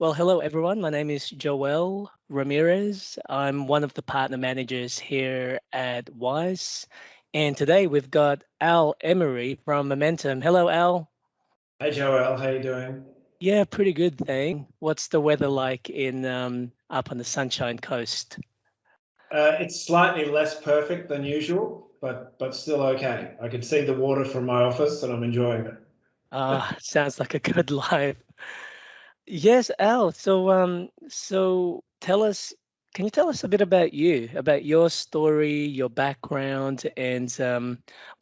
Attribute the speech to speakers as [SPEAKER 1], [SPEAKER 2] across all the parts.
[SPEAKER 1] Well, hello everyone. My name is Joel Ramirez. I'm one of the partner managers here at Wiise. And today we've got Al Emery from Momentum. Hello, Al.
[SPEAKER 2] Hey Joel, how you doing?
[SPEAKER 1] Yeah, pretty good thing. What's the weather like in up on the Sunshine Coast?
[SPEAKER 2] It's slightly less perfect than usual, but still okay. I can see the water from my office, and I'm enjoying it.
[SPEAKER 1] Sounds like a good life. Yes, Al. So tell us, can you tell us a bit about you, about your story, your background, and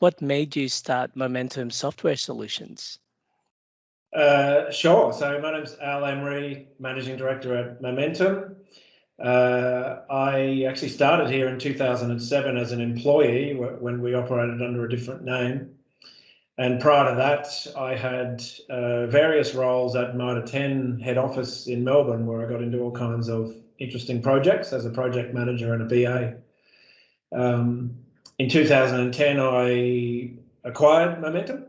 [SPEAKER 1] what made you start Momentum Software Solutions?
[SPEAKER 2] Sure. So my name's Al Emery, Managing Director at Momentum. I actually started here in 2007 as an employee when we operated under a different name. And prior to that, I had various roles at Mitre 10 head office in Melbourne, where I got into all kinds of interesting projects as a project manager and a BA. In 2010, I acquired Momentum,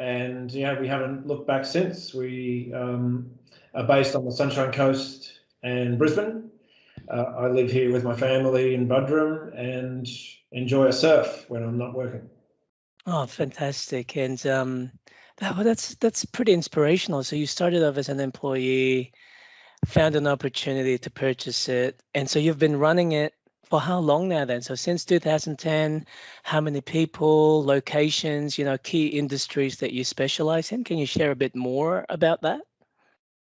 [SPEAKER 2] and yeah, we haven't looked back since. We are based on the Sunshine Coast and Brisbane. I live here with my family in Buderim and enjoy a surf when I'm not working.
[SPEAKER 1] Oh, fantastic. And that's pretty inspirational. So you started off as an employee, found an opportunity to purchase it, and so you've been running it for how long now then? So since 2010, how many people, locations, key industries that you specialize in? Can you share a bit more about that?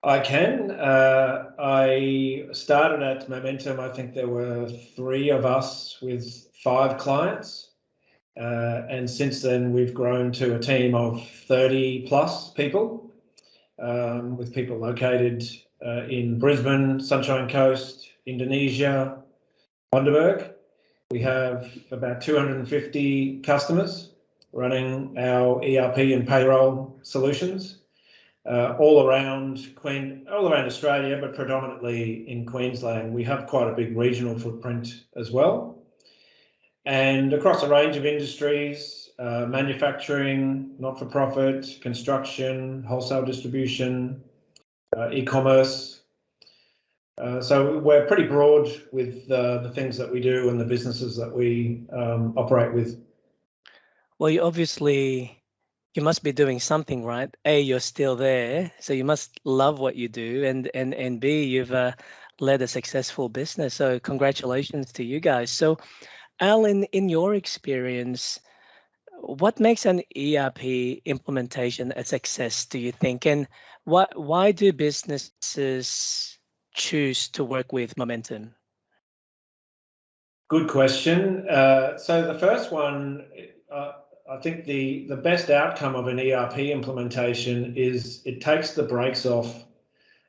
[SPEAKER 2] I can. I started at Momentum. I think there were three of us with 5 clients. And since then, we've grown to a team of 30 plus people, with people located in Brisbane, Sunshine Coast, Indonesia, Bundaberg. We have about 250 customers running our ERP and payroll solutions all around Australia, but predominantly in Queensland. We have quite a big regional footprint as well. And across a range of industries, manufacturing, not-for-profit, construction, wholesale distribution, e-commerce. So we're pretty broad with the things that we do and the businesses that we operate with.
[SPEAKER 1] Well, you must be doing something right. A, you're still there, so you must love what you do, and B, you've led a successful business. So congratulations to you guys. So Al, in your experience, what makes an ERP implementation a success, do you think? And why do businesses choose to work with Momentum?
[SPEAKER 2] Good question. So the first one, I think the best outcome of an ERP implementation is it takes the brakes off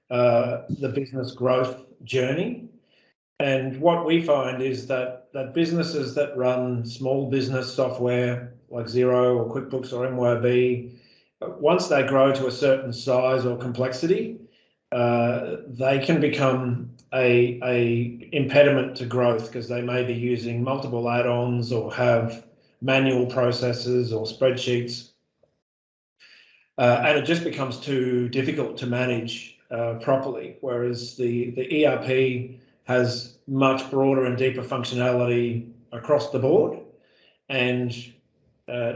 [SPEAKER 2] the business growth journey. And what we find is that businesses that run small business software like Xero or QuickBooks or MYOB, once they grow to a certain size or complexity, they can become a impediment to growth because they may be using multiple add-ons or have manual processes or spreadsheets, and it just becomes too difficult to manage properly. Whereas the ERP has much broader and deeper functionality across the board, and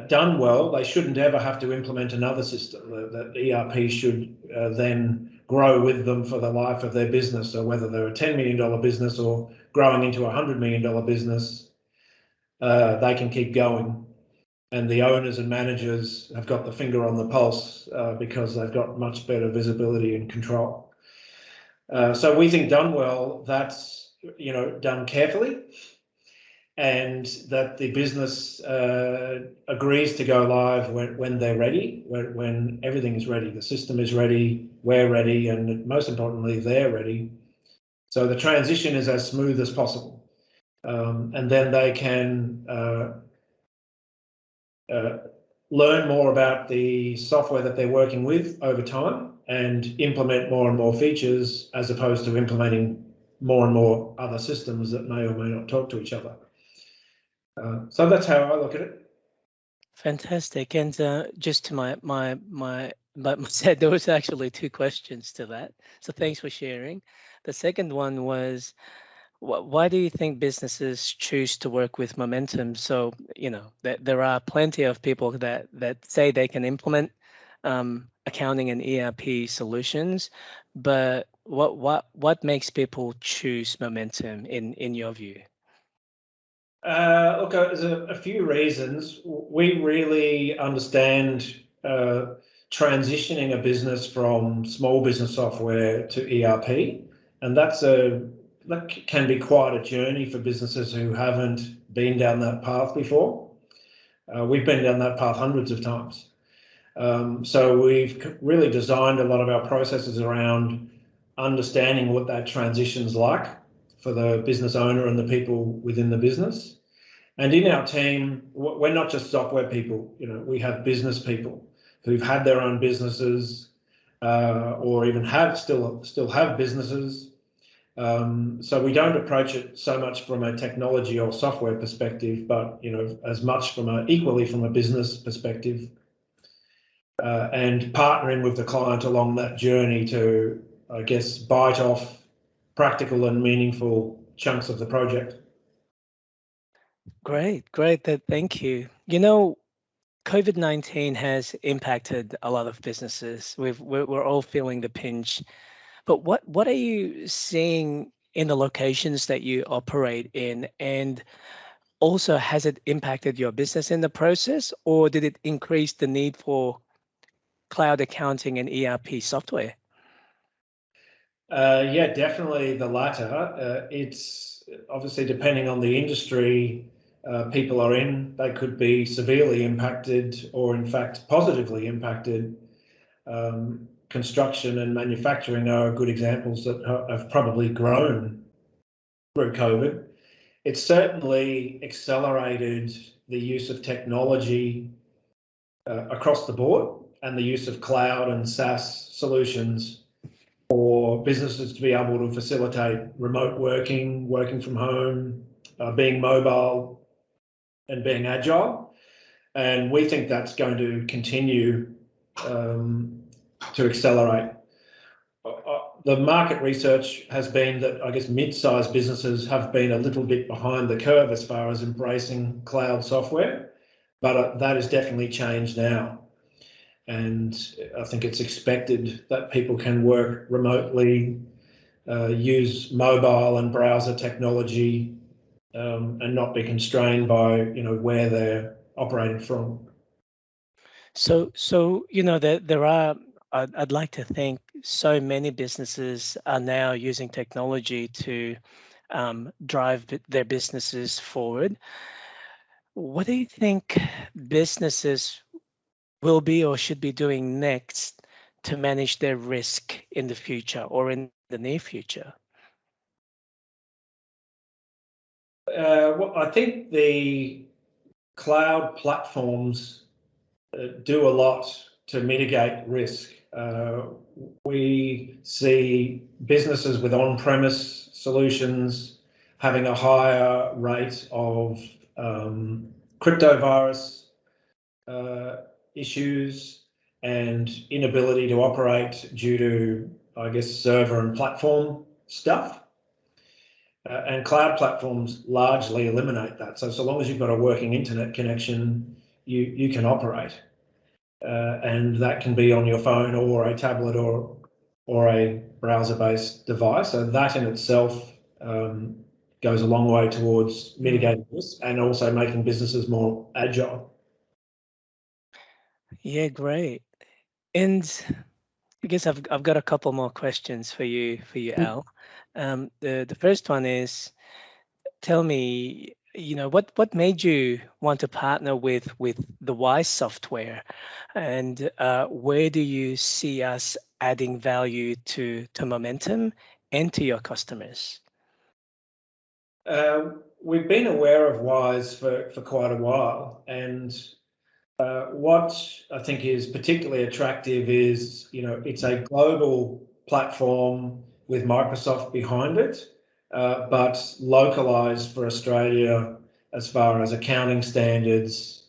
[SPEAKER 2] done well, they shouldn't ever have to implement another system. The ERP should then grow with them for the life of their business. So whether they're a $10 million business or growing into a $100 million business, they can keep going. And the owners and managers have got the finger on the pulse because they've got much better visibility and control. So we think done well, that's done carefully, and that the business agrees to go live when they're ready, when everything is ready, the system is ready, we're ready, and most importantly, they're ready. So the transition is as smooth as possible. And then they can learn more about the software that they're working with over time and implement more and more features as opposed to implementing more and more other systems that may or may not talk to each other. So that's how I look at it.
[SPEAKER 1] Fantastic. And just to my but there was actually two questions to that. So thanks for sharing. The second one was, why do you think businesses choose to work with momentum? So, there are plenty of people that say they can implement accounting and ERP solutions, but what makes people choose momentum in your view?
[SPEAKER 2] Look, there's a few reasons. We really understand transitioning a business from small business software to ERP, and that can be quite a journey for businesses who haven't been down that path before. We've been down that path hundreds of times. So we've really designed a lot of our processes around understanding what that transition's like for the business owner and the people within the business. And in our team, we're not just software people. We have business people who've had their own businesses, or even still have businesses. So we don't approach it so much from a technology or software perspective, but as much equally from a business perspective, and partnering with the client along that journey to, I guess, bite off practical and meaningful chunks of the project.
[SPEAKER 1] Great. Thank you. COVID-19 has impacted a lot of businesses. We're all feeling the pinch. But what are you seeing in the locations that you operate in? And also, has it impacted your business in the process, or did it increase the need for cloud accounting and ERP software?
[SPEAKER 2] Yeah, definitely the latter. It's obviously depending on the industry people are in, they could be severely impacted or in fact positively impacted. Construction and manufacturing are good examples that have probably grown through COVID. It's certainly accelerated the use of technology across the board and the use of cloud and SaaS solutions for businesses to be able to facilitate remote working from home, being mobile and being agile. And we think that's going to continue to accelerate. The market research has been that, I guess, mid-sized businesses have been a little bit behind the curve as far as embracing cloud software, but that has definitely changed now. And I think it's expected that people can work remotely, use mobile and browser technology, and not be constrained by where they're operating from.
[SPEAKER 1] So there are. I'd like to think so many businesses are now using technology to drive their businesses forward. What do you think businesses will be or should be doing next to manage their risk in the future or in the near future?
[SPEAKER 2] Well, I think the cloud platforms do a lot to mitigate risk. We see businesses with on-premise solutions having a higher rate of cryptovirus issues and inability to operate due to, I guess, server and platform stuff. And cloud platforms largely eliminate that. So long as you've got a working internet connection, you can operate. And that can be on your phone or a tablet or a browser-based device. So that in itself goes a long way towards mitigating risk and also making businesses more agile.
[SPEAKER 1] Yeah, great. And I guess I've got a couple more questions for you, Al. The first one is, tell me, what made you want to partner with the Wiise software, and where do you see us adding value to Momentum and to your customers?
[SPEAKER 2] We've been aware of Wiise for quite a while, and what I think is particularly attractive is, it's a global platform with Microsoft behind it, but localized for Australia as far as accounting standards,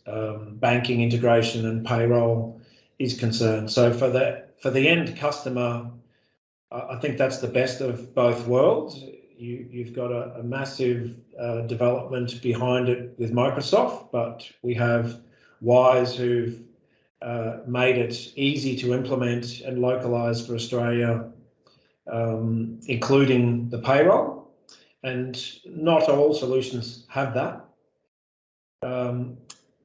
[SPEAKER 2] banking integration and payroll is concerned. So for the end customer, I think that's the best of both worlds. You've got a massive development behind it with Microsoft, but we have Wiise who've made it easy to implement and localize for Australia, including the payroll. And not all solutions have that.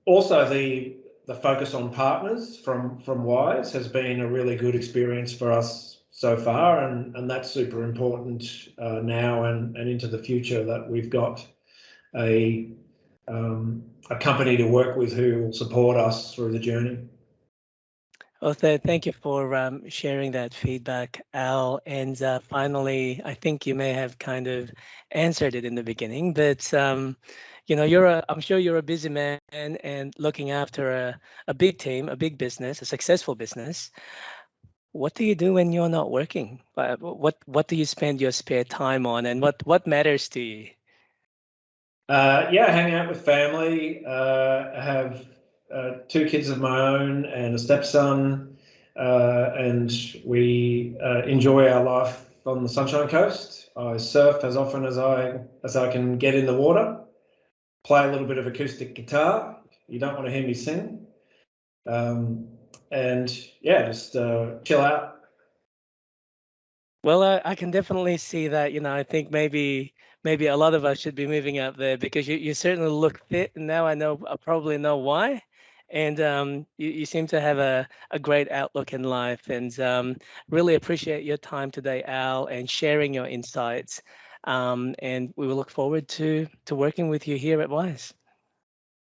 [SPEAKER 2] Also, the focus on partners from Wiise has been a really good experience for us so far, and that's super important now and into the future, that we've got a company to work with who will support us through the journey.
[SPEAKER 1] Well, thank you for sharing that feedback, Al. And finally, I think you may have kind of answered it in the beginning, but you know, I'm sure you're a busy man and looking after a big team, a big business, a successful business. What do you do when you're not working? What do you spend your spare time on, and what matters to you?
[SPEAKER 2] Yeah, hang out with family. I have 2 kids of my own and a stepson, and we enjoy our life on the Sunshine Coast. I surf as often as I can get in the water. Play a little bit of acoustic guitar. You don't want to hear me sing. And yeah, just chill out.
[SPEAKER 1] Well, I can definitely see that. You know, I think maybe a lot of us should be moving out there, because you certainly look fit, and now I probably know why. And you seem to have a great outlook in life, and really appreciate your time today, Al, and sharing your insights. And we will look forward to working with you here at Wise.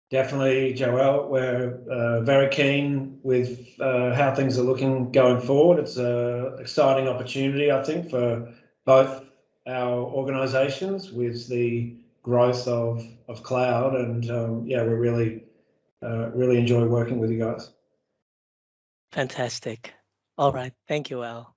[SPEAKER 2] Definitely, Joel. We're very keen with how things are looking going forward. It's an exciting opportunity, I think, for both our organisations with the growth of cloud, and yeah, we really enjoy working with you guys.
[SPEAKER 1] Fantastic. All right. Thank you, Al.